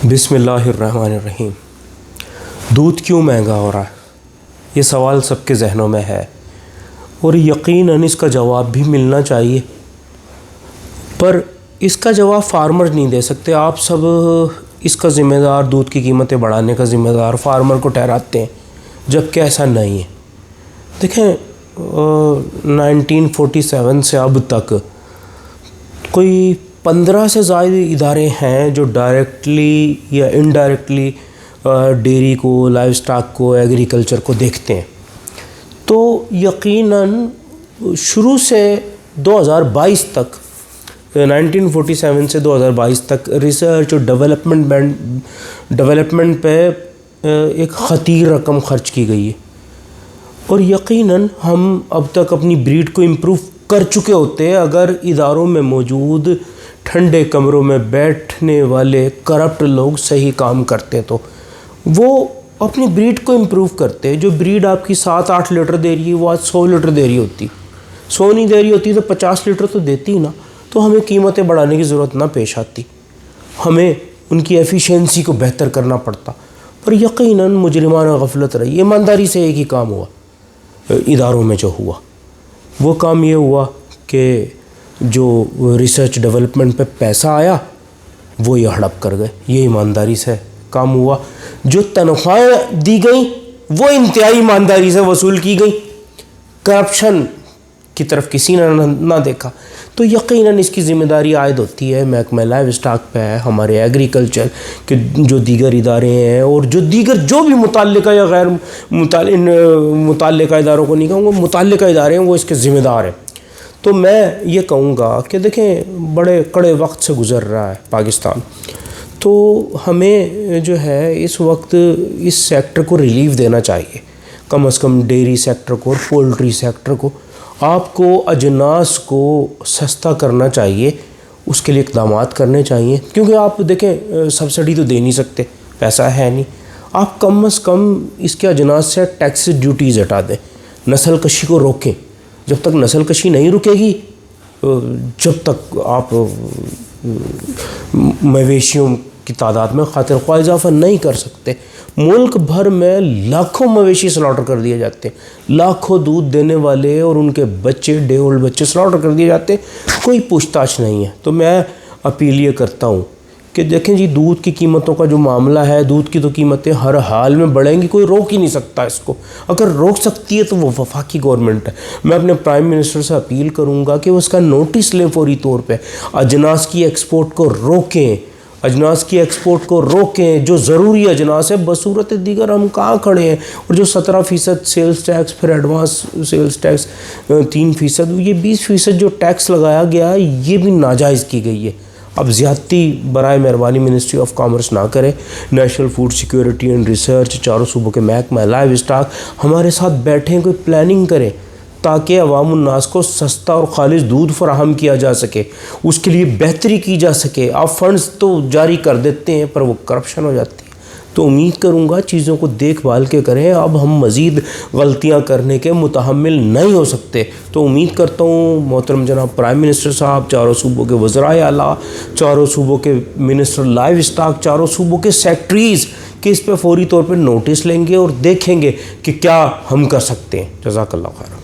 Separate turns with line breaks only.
بسم اللہ الرحمن الرحیم۔ دودھ کیوں مہنگا ہو رہا ہے؟ یہ سوال سب کے ذہنوں میں ہے اور یقیناً اس کا جواب بھی ملنا چاہیے، پر اس کا جواب فارمر نہیں دے سکتے۔ آپ سب اس کا ذمہ دار، دودھ کی قیمتیں بڑھانے کا ذمہ دار فارمر کو ٹھہراتے ہیں، جبکہ ایسا نہیں ہے۔ دیکھیں 1947 سے اب تک کوئی 15 سے زائد ادارے ہیں جو ڈائریکٹلی یا انڈائریکٹلی ڈیری کو، لائیو اسٹاک کو، ایگریکلچر کو دیکھتے ہیں۔ تو یقیناً شروع سے 2022 تک، 1947 سے 2022 تک ریسرچ اور ڈیولپمنٹ پہ ایک خطیر رقم خرچ کی گئی ہے، اور یقیناً ہم اب تک اپنی بریڈ کو امپروو کر چکے ہوتے اگر اداروں میں موجود ٹھنڈے کمروں میں بیٹھنے والے کرپٹ لوگ صحیح کام کرتے تو وہ اپنی بریڈ کو امپروو کرتے۔ جو بریڈ آپ کی 7-8 لیٹر دے رہی ہے وہ آج 100 لیٹر دے رہی ہوتی، 100 نہیں دے رہی ہوتی تو 50 لیٹر تو دیتی نا، تو ہمیں قیمتیں بڑھانے کی ضرورت نہ پیش آتی، ہمیں ان کی ایفیشنسی کو بہتر کرنا پڑتا۔ پر یقیناً مجرمانہ غفلت رہی، ایمانداری سے ایک ہی کام ہوا اداروں میں جو ہوا، وہ کام یہ ہوا کہ جو ریسرچ ڈیولپمنٹ پہ پیسہ آیا وہ یہ ہڑپ کر گئے، یہ ایمانداری سے کام ہوا۔ جو تنخواہیں دی گئیں وہ انتہائی ایمانداری سے وصول کی گئیں، کرپشن کی طرف کسی نے نہ دیکھا۔ تو یقیناً اس کی ذمہ داری عائد ہوتی ہے محکمہ لائیو اسٹاک پہ ہے، ہمارے ایگریکلچر کے جو دیگر ادارے ہیں، اور جو دیگر جو بھی متعلقہ یا غیر متعلقہ اداروں کو نہیں کہوں گا، متعلقہ ادارے ہیں وہ اس کے ذمہ دار ہیں۔ تو میں یہ کہوں گا کہ دیکھیں بڑے کڑے وقت سے گزر رہا ہے پاکستان، تو ہمیں جو ہے اس وقت اس سیکٹر کو ریلیف دینا چاہیے، کم از کم ڈیری سیکٹر کو اور پولٹری سیکٹر کو۔ آپ کو اجناس کو سستا کرنا چاہیے، اس کے لیے اقدامات کرنے چاہیے، کیونکہ آپ دیکھیں سبسڈی تو دے نہیں سکتے، پیسہ ہے نہیں۔ آپ کم از کم اس کے اجناس سے ٹیکس ڈیوٹیز ہٹا دیں، نسل کشی کو روکیں۔ جب تک نسل کشی نہیں رکے گی، جب تک آپ مویشیوں کی تعداد میں خاطر خواہ اضافہ نہیں کر سکتے۔ ملک بھر میں لاکھوں مویشی سلاٹر کر دیے جاتے ہیں، لاکھوں دودھ دینے والے اور ان کے بچے، ڈے اولڈ بچے سلاٹر کر دیے جاتے ہیں، کوئی پوچھ تاچھ نہیں ہے۔ تو میں اپیل یہ کرتا ہوں کہ دیکھیں جی، دودھ کی قیمتوں کا جو معاملہ ہے، دودھ کی تو قیمتیں ہر حال میں بڑھیں گی، کوئی روک ہی نہیں سکتا اس کو۔ اگر روک سکتی ہے تو وہ وفاقی گورنمنٹ ہے۔ میں اپنے پرائم منسٹر سے اپیل کروں گا کہ وہ اس کا نوٹس لیں فوری طور پہ، اجناس کی ایکسپورٹ کو روکیں، اجناس کی ایکسپورٹ کو روکیں۔ جو ضروری اجناس ہے، بصورت دیگر ہم کہاں کھڑے ہیں؟ اور جو 17% سیلز ٹیکس، پھر ایڈوانس سیلز ٹیکس 3%، یہ 20% جو ٹیکس لگایا گیا ہے، یہ بھی ناجائز کی گئی ہے۔ اب زیادتی برائے مہربانی منسٹری آف کامرس نہ کرے۔ National food security and research, چاروں صوبوں کے محکمہ لائیو اسٹاک ہمارے ساتھ بیٹھیں، کوئی پلاننگ کریں تاکہ عوام الناس کو سستا اور خالص دودھ فراہم کیا جا سکے، اس کے لیے بہتری کی جا سکے۔ آپ فنڈز تو جاری کر دیتے ہیں پر وہ کرپشن ہو جاتی ہے۔ تو امید کروں گا چیزوں کو دیکھ بھال کے کریں، اب ہم مزید غلطیاں کرنے کے متحمل نہیں ہو سکتے۔ تو امید کرتا ہوں محترم جناب پرائم منسٹر صاحب، چاروں صوبوں کے وزرائے اعلیٰ، چاروں صوبوں کے منسٹر لائیو اسٹاک، چاروں صوبوں کے سیکٹریز کہ اس پہ فوری طور پہ نوٹس لیں گے اور دیکھیں گے کہ کیا ہم کر سکتے ہیں۔ جزاک اللہ خیر۔